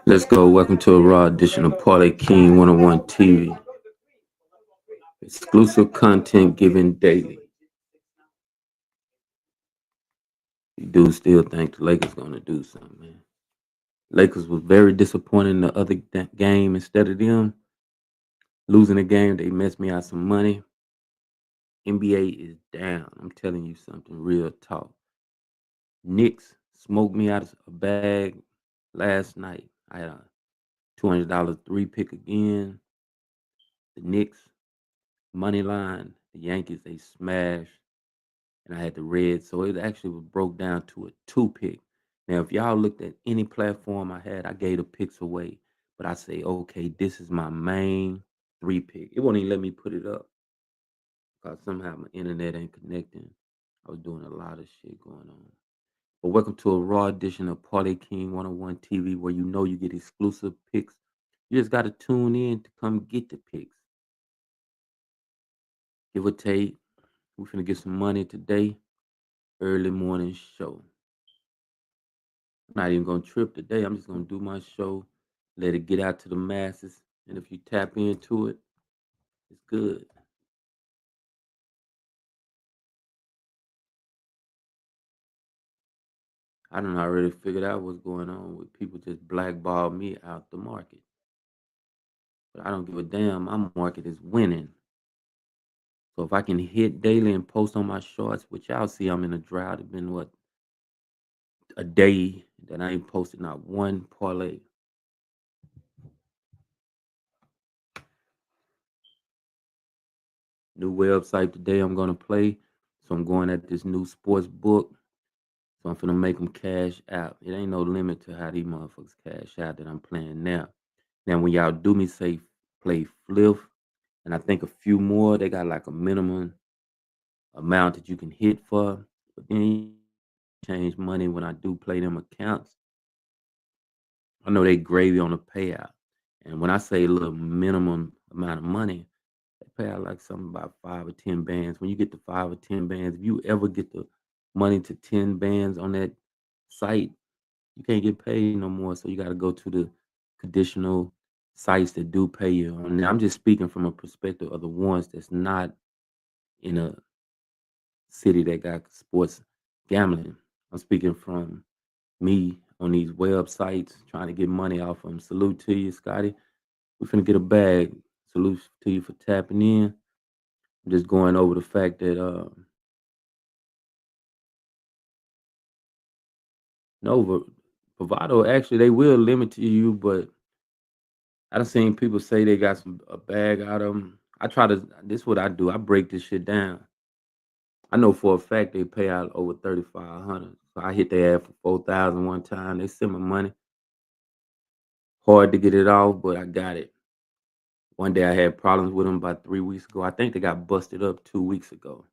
Let's go. Welcome to a raw edition of Parlay King 101 TV. Exclusive content given daily. You do still think the Lakers gonna do something, man. Lakers was very disappointed in the other game. Instead of them losing the game, they messed me out some money. NBA is down. I'm telling you something real talk. Knicks smoked me out of a bag last night. I had a $200 three pick again. The Knicks money line. The Yankees they smashed. And I had the red. So it actually was broke down to a two pick. Now, if y'all looked at any platform I had, I gave the picks away. But I say, okay, this is my main three pick. It won't even let me put it up because somehow my internet ain't connecting. I was doing a lot of shit going on. But welcome to a raw edition of Parlay King 101 TV where you know you get exclusive picks. You just got to tune in to come get the picks. Give or take, we're finna get some money today. Early morning show. I'm not even gonna trip today. I'm just gonna do my show, let it get out to the masses, and if you tap into it, it's good. I done already figured out what's going on with people just blackball me out the market, but I don't give a damn. My market is winning. So if I can hit daily and post on my shorts, which y'all see, I'm in a drought. It's been what a day that I ain't posted not one parlay. New website today I'm gonna play. So I'm going at this new sports book. So I'm finna make them cash out. It ain't no limit to how these motherfuckers cash out that I'm playing now. Now, when y'all do me say play flip, and I think a few more, they got like a minimum amount that you can hit for. But then you change money when I do play them accounts. I know they gravy on the payout. And when I say a little minimum amount of money, they pay out like something about 5 or 10 bands. When you get to 5 or 10 bands, if you ever get the money to 10 bands on that site, you can't get paid no more. So you got to go to the traditional sites that do pay you. And I'm just speaking from a perspective of the ones that's not in a city that got sports gambling. I'm speaking from me on these websites trying to get money off them. Salute to you, Scotty. We finna get a bag. Salute to you for tapping in. I'm just going over the fact that Nova Bravado actually they will limit to you, but I done seen people say they got a bag out of them. I try to. This is what I do. I break this shit down. I know for a fact they pay out over 3,500. So I hit their ad for 4,000 one time. They send me money. Hard to get it off, but I got it. One day I had problems with them about 3 weeks ago. I think they got busted up 2 weeks ago.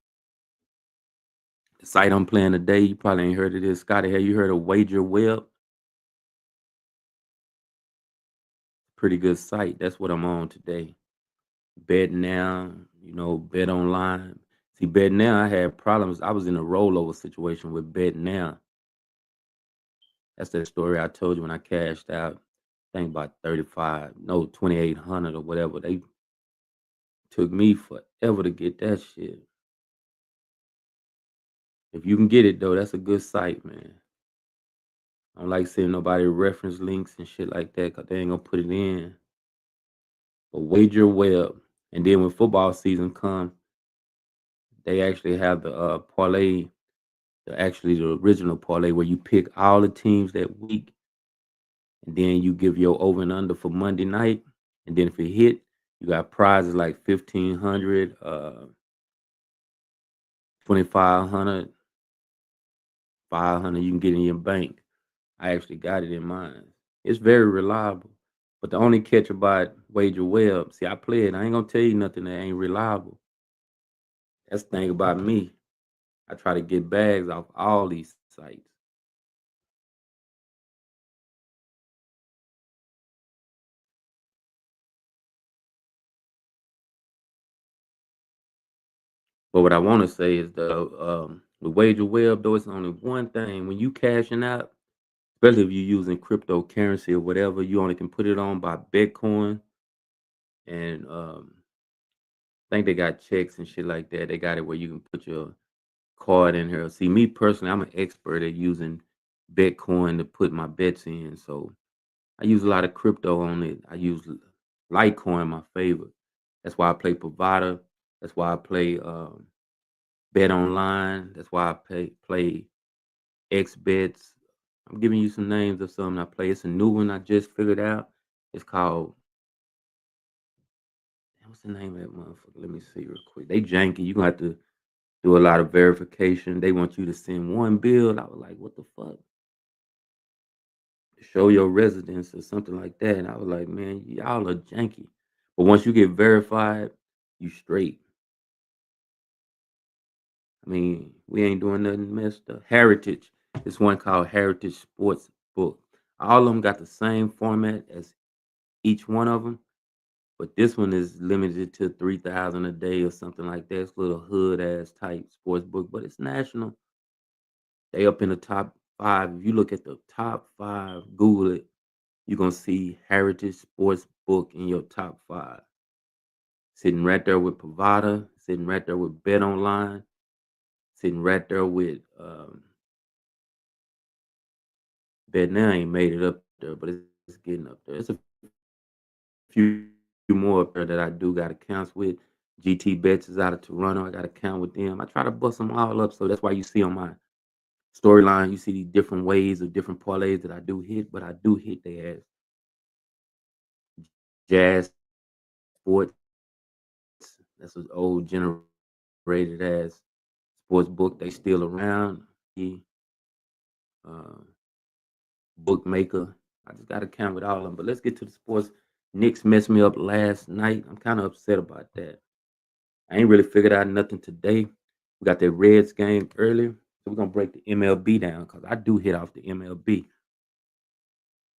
The site I'm playing today, you probably ain't heard of this. Scotty, have you heard of Wager Web? Pretty good site. That's what I'm on today. Bet now, bet online. See, bet now, I had problems. I was in a rollover situation with bet now. That's that story I told you when I cashed out. I think about 35, no, 2,800 or whatever. They took me forever to get that shit. If you can get it though, that's a good site, man. I don't like seeing nobody reference links and shit like that because they ain't gonna put it in. But wager web. And then when football season comes, they actually have the parlay, the original parlay where you pick all the teams that week and then you give your over and under for Monday night. And then if it hit, you got prizes like 1,500, 2,500, 500 you can get in your bank. I actually got it in mine. It's very reliable. But the only catch about Wager Web, see, I play it. I ain't gonna tell you nothing that ain't reliable. That's the thing about me. I try to get bags off all these sites. But what I want to say is the Wager Web, though, it's only one thing. When you cashing out, especially if you're using cryptocurrency or whatever. You only can put it on by Bitcoin, and I think they got checks and shit like that. They got it where you can put your card in here. See, me personally, I'm an expert at using Bitcoin to put my bets in. So I use a lot of crypto on it. I use Litecoin, my favorite. That's why I play Provider. That's why I play Bet Online. That's why I play X Bets. I'm giving you some names of something I play. It's a new one I just figured out. It's called, what's the name of that motherfucker? Let me see real quick. They janky. You're gonna have to do a lot of verification. They want you to send one bill. I was like, what the fuck? Show your residence or something like that. And I was like, man, y'all are janky. But once you get verified, you straight. I mean, we ain't doing nothing messed up. Heritage. It's one called Heritage Sports Book. All of them got the same format as each one of them, but this one is limited to 3,000 a day or something like that. It's a little hood ass type sports book, but it's national. They up in the top five. If you look at the top five, Google it, you're gonna see Heritage Sports Book in your top five. Sitting right there with Pavada, sitting right there with Bet Online, sitting right there with Bet Now ain't made it up there, but it's getting up there. It's a few more up there that I do got accounts with. GT Bets is out of Toronto. I got an account with them. I try to bust them all up, so that's why you see on my storyline, you see these different ways of different parlays that I do hit, but I do hit their ass. Jazz Sports, that's an old generated ass sports book. They still around. The uh, bookmaker. I just got to count with all of them. But let's get to the sports. Knicks messed me up last night. I'm kind of upset about that. I ain't really figured out nothing today. We got that Reds game early, so we're gonna break the MLB down because I do hit off the MLB.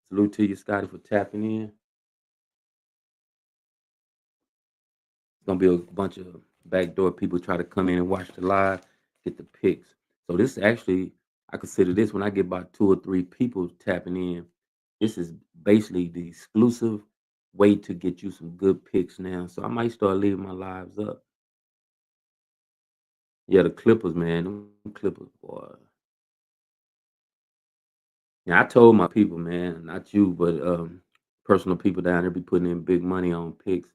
Salute to you, Scotty, for tapping in. It's gonna be a bunch of backdoor people try to come in and watch the live, get the picks. So this actually, I consider this when I get about two or three people tapping in. This is basically the exclusive way to get you some good picks now. So I might start leaving my lives up. Yeah, the Clippers, man, them Clippers, boy. Yeah, I told my people, man, not you, but personal people down there be putting in big money on picks.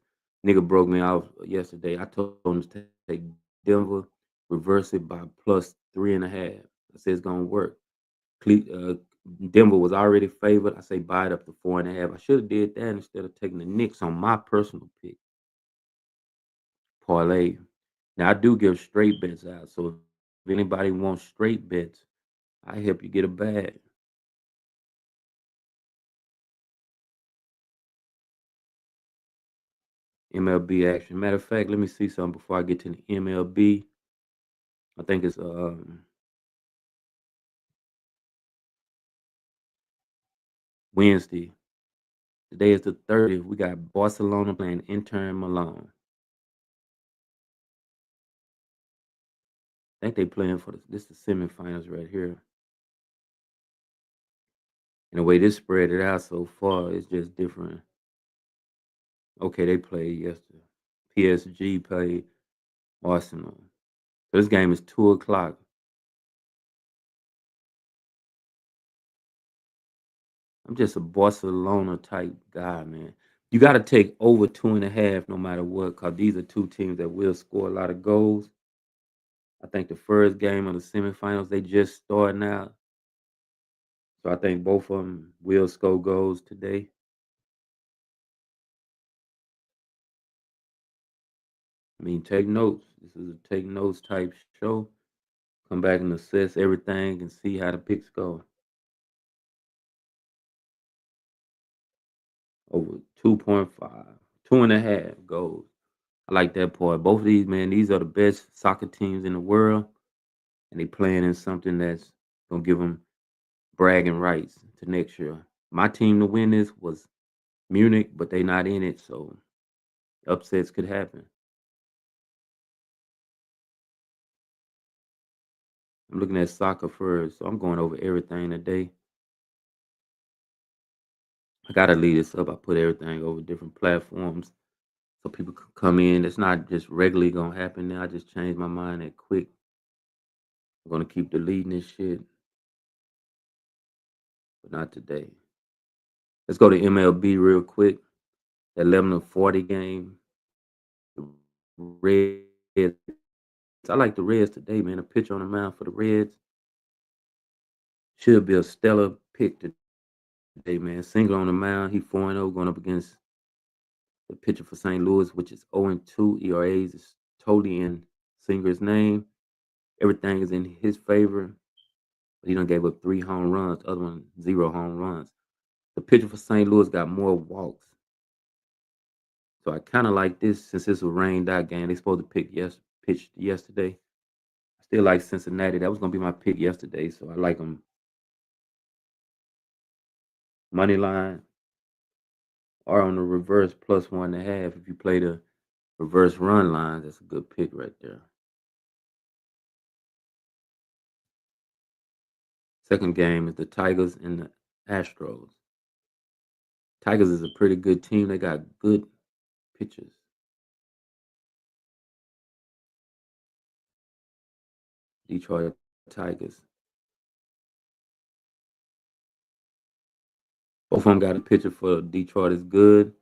Nigga broke me off yesterday. I told him to take Denver, reverse it by plus 3.5. I said it's gonna work. Denver was already favored. I say buy it up to 4.5. I should have did that instead of taking the Knicks on my personal pick parlay. Now I do give straight bets out, so if anybody wants straight bets, I help you get a bag. MLB action. Matter of fact, let me see something before I get to the MLB. I think it's Wednesday. Today is the 30th. We got Barcelona playing Inter Milan. I think they playing for this the semifinals right here. And the way this spread it out so far, it's just different. Okay, they played yesterday. PSG played Arsenal. So this game is 2 o'clock. I'm just a Barcelona type guy, man. You got to take over 2.5 no matter what, because these are two teams that will score a lot of goals. I think the first game of the semifinals, they just starting out. So I think both of them will score goals today. I mean, take notes. This is a take notes type show. Come back and assess everything and see how the picks go. Over 2.5, 2.5 goals. I like that part. Both of these, man, these are the best soccer teams in the world, and they playing in something that's gonna give them bragging rights to next year. My team to win this was Munich, but they not in it, so upsets could happen. I'm looking at soccer first, so I'm going over everything today. I gotta leave this up. I put everything over different platforms so people can come in. It's not just regularly gonna happen now. I just changed my mind that quick. I'm gonna keep deleting this shit, but not today. Let's go to MLB real quick. The 11-40 game. The Reds. I like the Reds today, man. A pitcher on the mound for the Reds should be a stellar pick today, man. Single on the mound. He 4-0 going up against the pitcher for St. Louis, which is 0-2. ERAs is totally in Singer's name. Everything is in his favor. But he done gave up 3 home runs. The other one, 0 home runs. The pitcher for St. Louis got more walks. So I kind of like this since it's a rained out game. They supposed to pitch yesterday. I still like Cincinnati. That was gonna be my pick yesterday. So I like them money line or on the reverse +1.5. If you play the reverse run line, that's a good pick right there. Second game is the Tigers and the Astros. Tigers is a pretty good team. They got good pitchers. Detroit Tigers. Both of them got a pitcher for Detroit is good.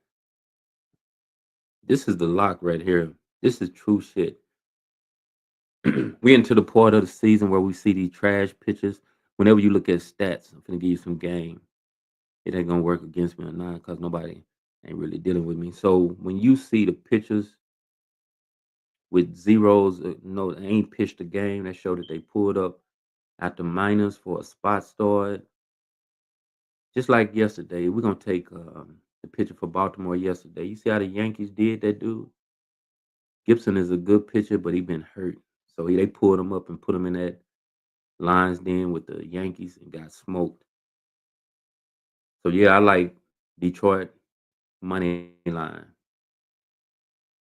This is the lock right here. This is true shit. We into the part of the season where we see these trash pitchers. Whenever you look at stats, I'm gonna give you some game. It ain't gonna work against me or not because nobody ain't really dealing with me. So when you see the pitchers with zeros, no, they ain't pitched a game. That show that they pulled up at the minors for a spot start. Just like yesterday, we're gonna take the pitcher for Baltimore yesterday. You see how the Yankees did that dude? Gibson is a good pitcher, but he been hurt. So they pulled him up and put him in that Lions den with the Yankees and got smoked. So yeah, I like Detroit money line.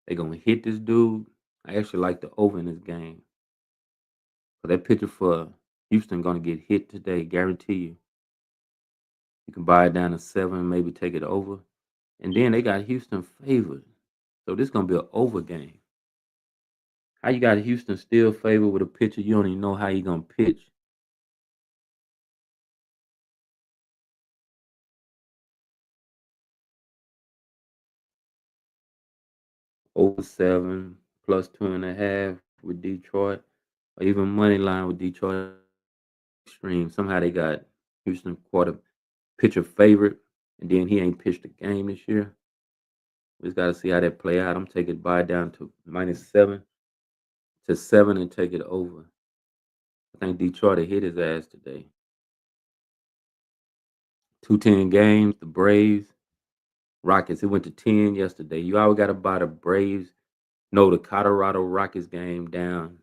They gonna hit this dude. I actually like the over in this game. So that pitcher for Houston gonna get hit today, guarantee you. You can buy it down to 7, maybe take it over. And then they got Houston favored. So this gonna be an over game. How you got Houston still favored with a pitcher you don't even know how he gonna pitch? Over 7 +2.5 with Detroit, or even money line with Detroit extreme. Somehow they got Houston quarter pitcher favorite, and then he ain't pitched a game this year. We just got to see how that play out. I'm taking buy down to -7 to 7 and take it over. I think Detroit will hit his ass today. 2-10 games. The Braves, Rockets. It went to 10 yesterday. You always got to buy the Braves. No, the Colorado Rockets game down.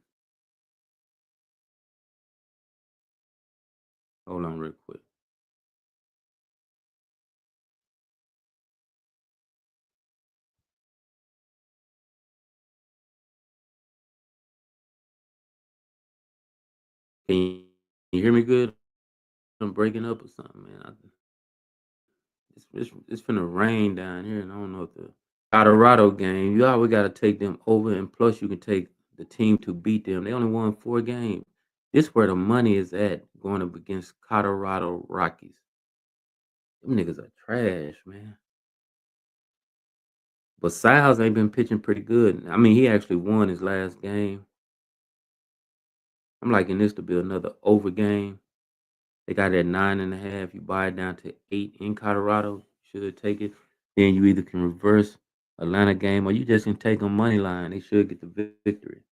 Hold on, real quick. Can you hear me good? I'm breaking up or something, man. It's finna rain down here, and I don't know if the Colorado game. You always got to take them over, and plus you can take the team to beat them. They only won 4 games. This where the money is at going up against Colorado Rockies. Them niggas are trash, man. But Styles ain't been pitching pretty good. I mean, he actually won his last game. I'm liking this to be another over game. They got it at 9.5. You buy it down to 8 in Colorado. Should take it. Then you either can reverse Atlanta game or you just can take them money line. They should get the victory.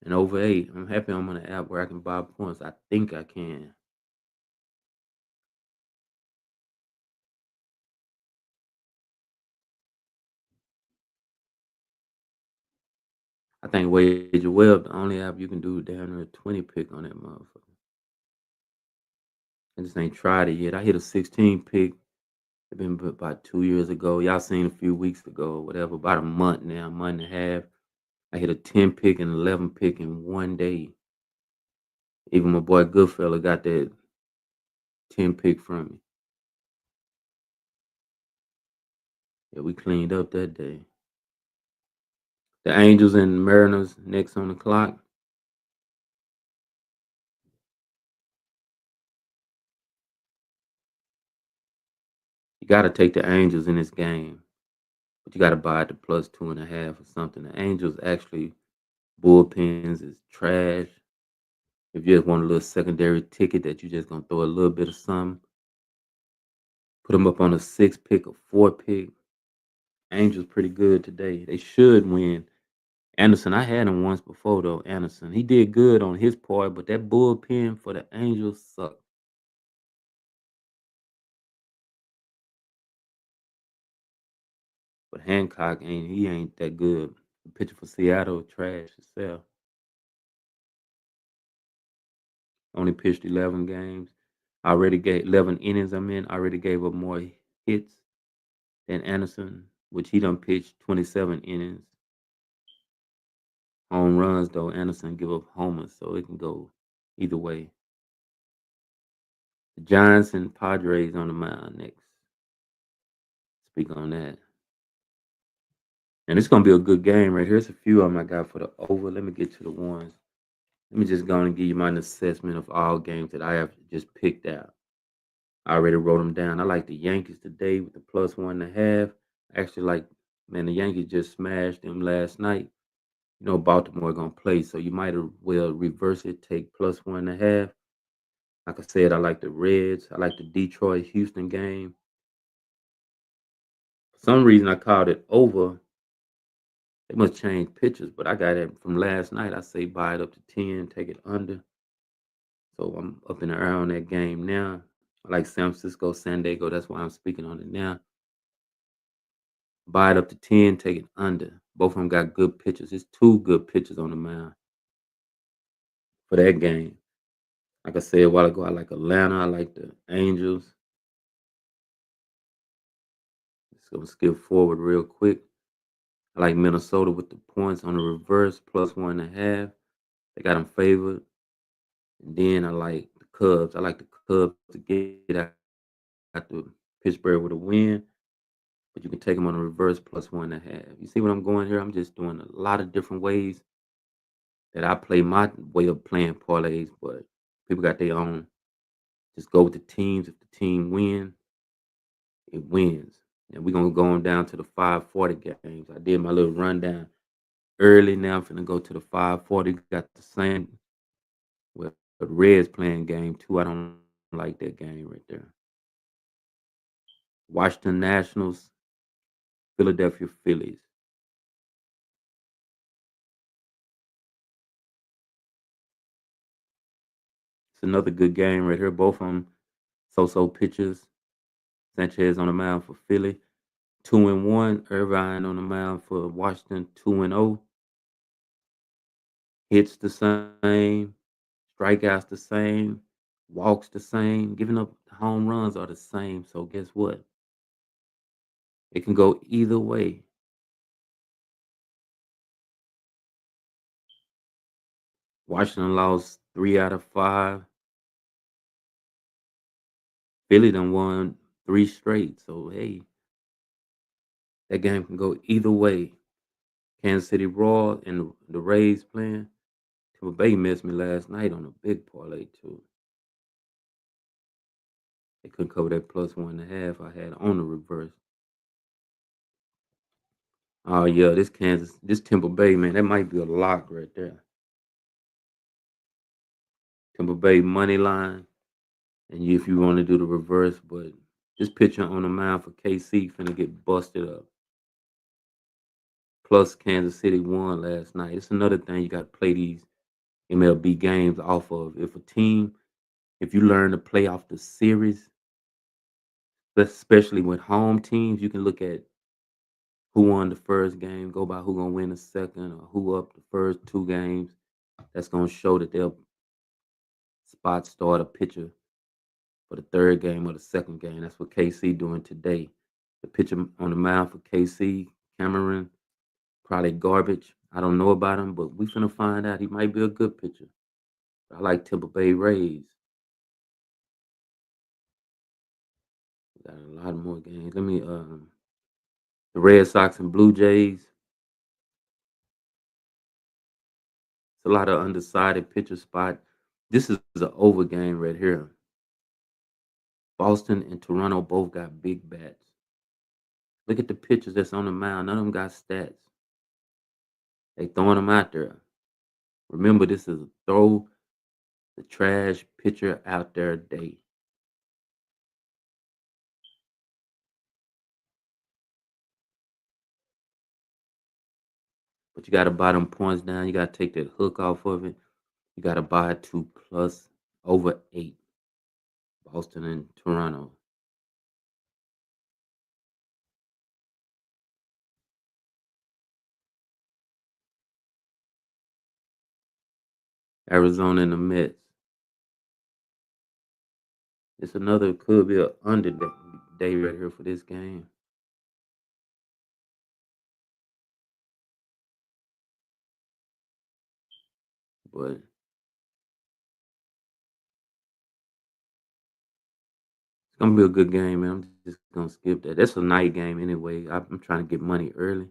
And over 8. I'm happy I'm on an app where I can buy points. I think I can. I think Wager Web, the only app you can do down there 20 pick on that motherfucker. I just ain't tried it yet. I hit a 16 pick It been about 2 years ago. Y'all seen a few weeks ago or whatever, about a month now, a month and a half. I hit a 10 pick and 11 pick in one day. Even my boy Goodfella got that 10 pick from me. Yeah, we cleaned up that day. The Angels and Mariners next on the clock. You got to take the Angels in this game, but you got to buy it to plus 2.5 or something. The Angels actually bullpens is trash. If you just want a little secondary ticket that you just gonna throw a little bit of something, put them up on a 6 pick or 4 pick. Angels pretty good today. They should win. Anderson, I had him once before though. Anderson, he did good on his part, but that bullpen for the Angels sucked. But Hancock ain't that good. The pitcher for Seattle trash itself. Only pitched 11 games. I already gave 11 innings. I already gave up more hits than Anderson, which he done pitched 27 innings. Home runs though, Anderson give up homers, so it can go either way. The Giants and Padres on the mound next. Speak on that. And it's gonna be a good game right here. Here's a few of them I got for the over. Let me get to the ones. Let me just go and give you my assessment of all games that I have just picked out. I already wrote them down. I like the Yankees today with the plus 1.5. Actually, like, man, the Yankees just smashed them last night. You know, Baltimore gonna play, so you might as well reverse it, take plus 1.5. Like I said, I like the Reds. I like the Detroit Houston game. For some reason, I called it over. They must change pitchers, but I got it from last night. I say buy it up to 10, take it under. So I'm up in the air on that game now. I like San Francisco, San Diego. That's why I'm speaking on it now. Buy it up to 10, take it under. Both of them got good pitchers. It's two good pitchers on the mound for that game. Like I said a while ago, I like Atlanta. I like the Angels. Let's go skip forward real quick. I like Minnesota with the points on the reverse, plus 1.5. They got them favored. And then I like the Cubs. I like the Cubs to get out the Pittsburgh with a win, but you can take them on the reverse plus 1.5. You see what I'm going here? I'm just doing a lot of different ways that I play my way of playing parlays, but people got their own. Just go with the teams. If the team win, it wins. And we're gonna go on down to the 540 games. I did my little rundown early. Now I'm finna go to the 540. Got the same. Well, the Reds playing game two. I don't like that game right there. Washington Nationals, Philadelphia Phillies. It's another good game right here. Both of them so-so pitchers. Sanchez on the mound for Philly, 2-1. Irvine on the mound for Washington, 2-0. Hits the same, strikeouts the same, walks the same, giving up home runs are the same. So guess what? It can go either way. Washington lost 3 out of 5. Philly done won 3 straight. So hey, that game can go either way. Kansas City Royals and the Rays playing. Tampa Bay missed me last night on a big parlay too. They couldn't cover that plus 1.5 I had on the reverse. Oh yeah, this Tampa Bay, man, that might be a lock right there. Tampa Bay money line, and if you want to do the reverse, but this pitcher on the mound for KC finna get busted up. Plus Kansas City won last night. It's another thing you got to play these MLB games off of. If you learn to play off the series, especially with home teams, you can look at who won the first game, go by who gonna win the second, or who up the first 2 games. That's gonna show that they'll spot start a pitcher for the third game or the second game. That's what KC doing today. The pitcher on the mound for KC, Cameron, probably garbage. I don't know about him, but we finna find out. He might be a good pitcher. I like Tampa Bay Rays. Got a lot more games. Let me the Red Sox and Blue Jays. It's a lot of undecided pitcher spot. This is an over game right here. Boston and Toronto both got big bats. Look at the pitchers that's on the mound. None of them got stats. They throwing them out there. Remember, this is a throw the trash pitcher out there day. But you got to buy them points down. You got to take that hook off of it. You got to buy it to plus over 8. Boston and Toronto. Arizona and the Mets. It's another could be a under day right here for this game. But it's gonna be a good game, man. I'm just gonna skip that. That's a night game anyway. I'm trying to get money early.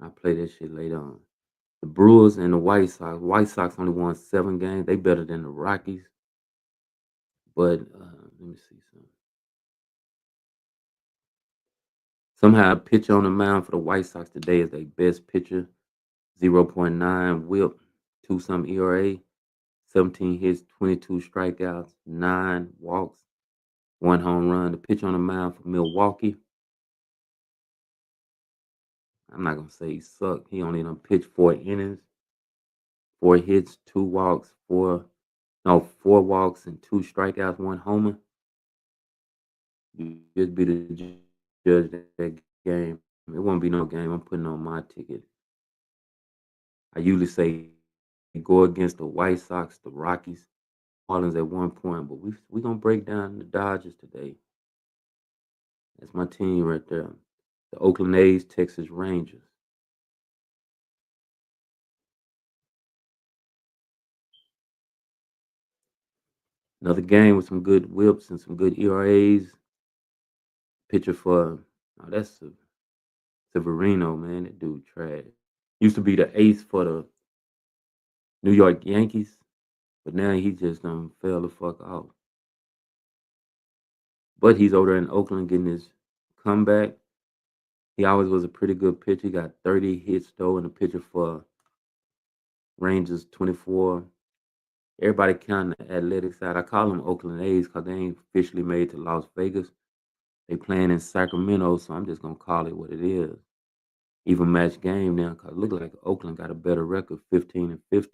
I play that shit later on. The Brewers and the White Sox. White Sox only won 7 games. They better than the Rockies. But let me see something. Somehow, a pitcher on the mound for the White Sox today is their best pitcher. 0.9 WHIP, 2 some ERA, 17 hits, 22 strikeouts, 9 walks, 1 home run. The pitcher on the mound for Milwaukee. I'm not gonna say he sucked. He only done pitched 4 innings, 4 hits, 2 walks, 4 walks and 2 strikeouts, 1 homer. You just be the judge of that game. It won't be no game. I'm putting on my ticket. I usually say go against the White Sox, the Rockies, Marlins at one point, but we gonna break down the Dodgers today. That's my team right there. The Oakland A's, Texas Rangers. Another game with some good whips and some good ERAs. Pitcher for that's Severino, man. That dude trash. Used to be the ace for the New York Yankees, but now he just fell the fuck out. But he's over there in Oakland getting his comeback. He always was a pretty good pitcher. He got 30 hits though, and a pitcher for Rangers 24. Everybody counting the athletic side. I call them Oakland A's because they ain't officially made to Las Vegas. They playing in Sacramento, so I'm just gonna call it what it is. Even match game now, cause it look like Oakland got a better record, 15-15. It's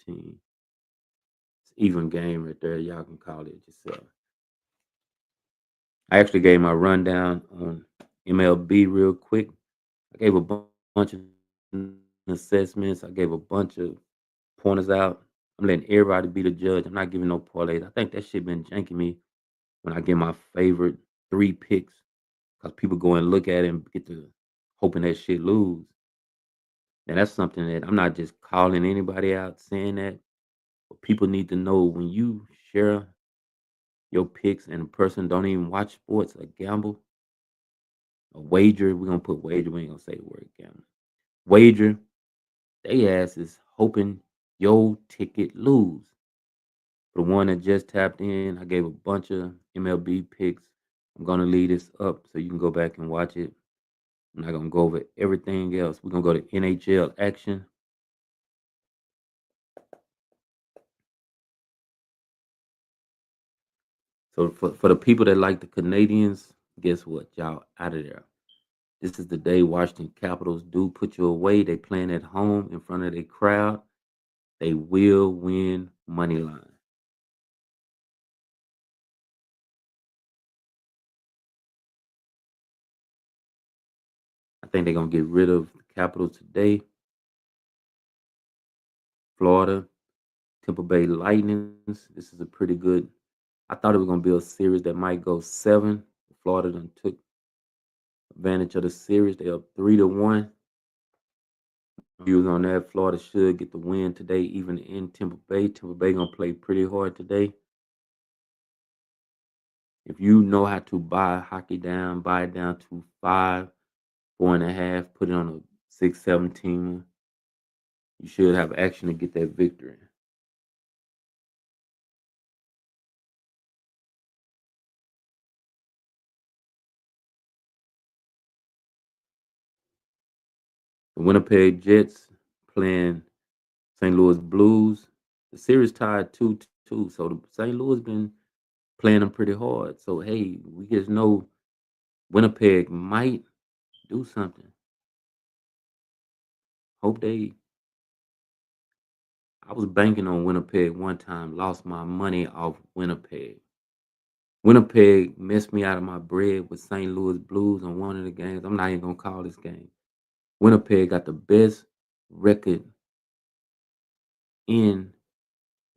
even game right there. Y'all can call it yourself. I actually gave my rundown on MLB real quick. I gave a bunch of assessments. I gave a bunch of pointers out. I'm letting everybody be the judge. I'm not giving no parlays. I think that shit been janking me when I get my favorite 3 picks because people go and look at it and get to hoping that shit lose. And that's something that I'm not just calling anybody out saying that, but people need to know when you share your picks and a person don't even watch sports, a gamble, a wager. We're gonna put wager. We ain't gonna say the word gamble. Wager. They ass is hoping your ticket lose. For the one that just tapped in, I gave a bunch of MLB picks. I'm gonna leave this up so you can go back and watch it. I'm not gonna go over everything else. We're gonna go to NHL action. So for the people that like the Canadians, guess what? Y'all out of there. This is the day Washington Capitals do put you away. They playing at home in front of their crowd. They will win money line. I think they're gonna get rid of the Capitals today. Florida, Tampa Bay Lightnings. This is a pretty good I thought it was gonna be a series that might go 7. Florida done took advantage of the series. They up 3-1. Views on that. Florida should get the win today, even in Tampa Bay. Tampa Bay gonna play pretty hard today. If you know how to buy hockey down, buy it down to 5, 4.5, put it on a 6, 17. You should have action to get that victory. The Winnipeg Jets playing St. Louis Blues. The series tied 2-2. So the St. Louis been playing them pretty hard. So hey, we just know Winnipeg might do something. Hope they. I was banking on Winnipeg one time, lost my money off Winnipeg. Winnipeg messed me out of my bread with St. Louis Blues on one of the games. I'm not even gonna call this game. Winnipeg got the best record in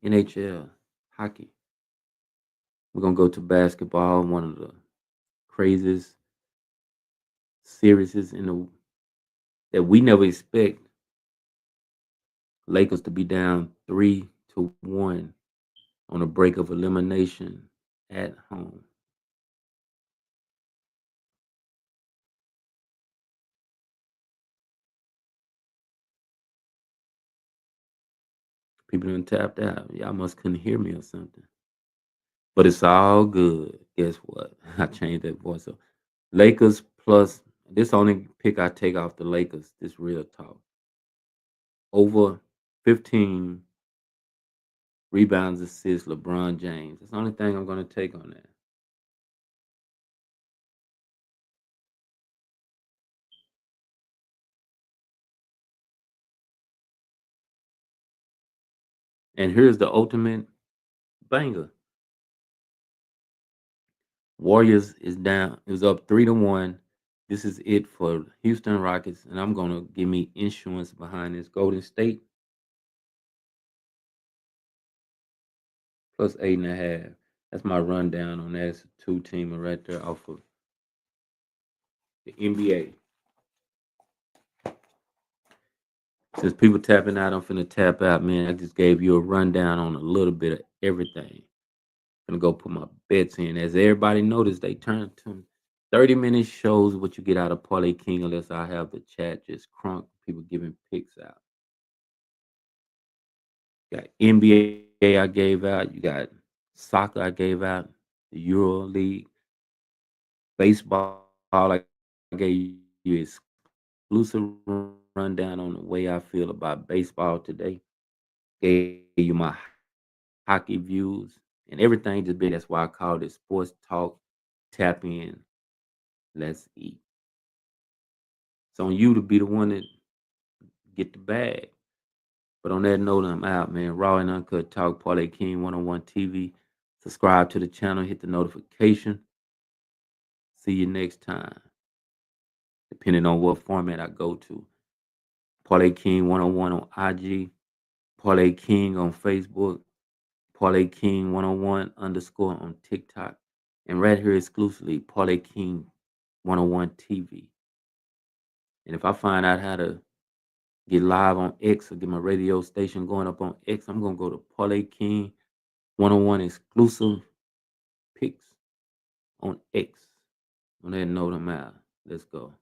NHL hockey. We're gonna go to basketball, one of the craziest series in the that we never expect Lakers to be down 3-1 on a break of elimination at home. People done tapped out. Y'all must couldn't hear me or something. But it's all good. Guess what? I changed that voice up. Lakers plus this only pick I take off the Lakers. This real talk. Over 15 rebounds, assists, LeBron James. That's the only thing I'm gonna take on that. And here's the ultimate banger. Warriors is down. It was up 3-1. This is it for Houston Rockets, and I'm gonna give me insurance behind this. Golden State plus 8.5. That's my rundown on that. It's a two-teamer right there off of the NBA. Since people tapping out, I'm finna tap out, man. I just gave you a rundown on a little bit of everything. Gonna go put my bets in. As everybody noticed, they turn to 30-minute shows what you get out of Parlay King unless I have the chat just crunk, people giving picks out. Got NBA I gave out. You got soccer I gave out. The Euro League. Baseball I gave you exclusive rundown on the way I feel about baseball today. Gave you my hockey views and everything just been. That's why I called it sports talk. Tap in. Let's eat. It's on you to be the one that get the bag. But on that note, I'm out, man. Raw and Uncut Talk, Parlay King 101 TV. Subscribe to the channel, hit the notification. See you next time, depending on what format I go to. Parlay King 101 on IG, Parlay King on Facebook, Parlay King 101 underscore on TikTok, and right here exclusively, Parlay King 101 TV. And if I find out how to get live on X or get my radio station going up on X, I'm gonna go to Parlay King 101 exclusive picks on X. On that note, I'm out. Let's go.